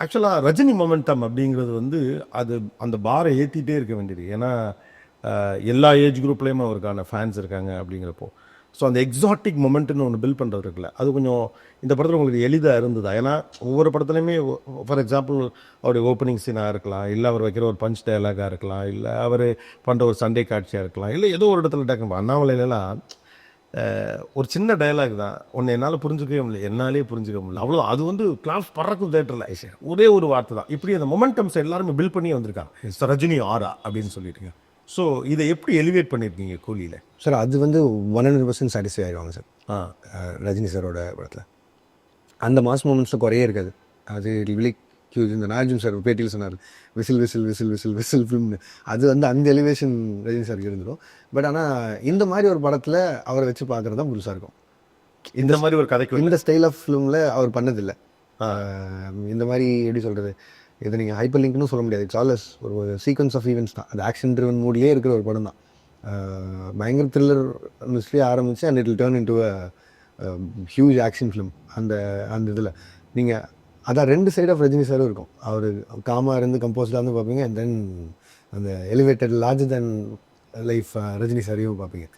ஆக்சுவலாக ரஜினி மொமெண்டம் அப்படிங்கிறது வந்து அது அந்த பாரை ஏற்றிட்டே இருக்க வேண்டியது. ஏன்னா எல்லா ஏஜ் குரூப்லேயுமே அவருக்கான ஃபேன்ஸ் இருக்காங்க அப்படிங்கிறப்போ. ஸோ அந்த எக்ஸாட்டிக் மொமெண்ட்னு ஒன்று பில்ட் பண்ணுறது இருக்குல்ல, அது கொஞ்சம் இந்த படத்தில் உங்களுக்கு எளிதாக இருந்ததா? ஏன்னா ஒவ்வொரு படத்துலையுமே ஃபார் எக்ஸாம்பிள் அவருடைய ஓப்பனிங் சீனாக இருக்கலாம், இல்லை அவர் வைக்கிற ஒரு பஞ்ச் டயலாகாக இருக்கலாம், இல்லை அவர் பண்ணுற ஒரு சண்டே காட்சியாக இருக்கலாம், இல்லை ஏதோ ஒரு இடத்துல டக்கு அண்ணாமலையிலலாம் ஒரு சின்ன டயலாக் தான், ஒன்று என்னால் புரிஞ்சுக்கவே முடியல, என்னாலே புரிஞ்சுக்க முடியல, அவ்வளோ அது வந்து கிளாஸ் பறக்கும் தேட்டரில் ஒரே ஒரு வார்த்தை தான். இப்படி அந்த மொமெண்டம்ஸ் எல்லாருமே பில்ட் பண்ணி வந்திருக்காங்க, ரஜினி ஆரா அப்படின்னு சொல்லிட்டுங்க. ஸோ இதை எப்படி எலிவேட் பண்ணியிருக்கீங்க கூலியில்? சார் அது வந்து 100% சாட்டிஸ்ஃபை ஆகிடுவாங்க சார். ஆ ரஜினி சாரோட படத்தில் அந்த மாஸ் மூமெண்ட்ஸில் குறையே இருக்காது. அது ரிலி ஹியூஜ். இந்த நாகார்ஜுன சார் பேட்டியில் சொன்னார், whistle whistle whistle whistle whistle ஃபிலிம்னு. அது வந்து அந்த எலிவேஷன் ரஜினி சாருக்கு இருந்துடும். பட் ஆனால் இந்த மாதிரி ஒரு படத்தில் அவரை வச்சு பார்க்குறது தான் புதுசாக இருக்கும். இந்த மாதிரி ஒரு கதைக்கு இந்த ஸ்டைல் ஆஃப் ஃபிலிமில் அவர் பண்ணதில்லை. இந்த மாதிரி எப்படி சொல்கிறது, இது நீங்கள் ஹைப்பர் லிங்க்னு சொல்ல முடியாது. இட்ஸ் ஆல்ஸ் ஒரு சீக்வன்ஸ் ஆஃப் ஈவெண்ட்ஸ் தான். அது ஆக்ஷன் ட்ரிவன் மூட்லேயே இருக்கிற ஒரு படம் தான். பயங்கர த்ரில்லர் மிஸ்ட்ரியாக ஆரம்பித்து and it will turn into a huge action film. அந்த அந்த இதில் நீங்கள் அதான் 2 சைட் ஆஃப் ரஜினி சாரும் இருக்கும். அவர் காமாக இருந்து கம்போஸ்டாக இருந்து பார்ப்பீங்க, அண்ட் தென் அந்த elevated larger than life Rajini சாரையும் பார்ப்பீங்க.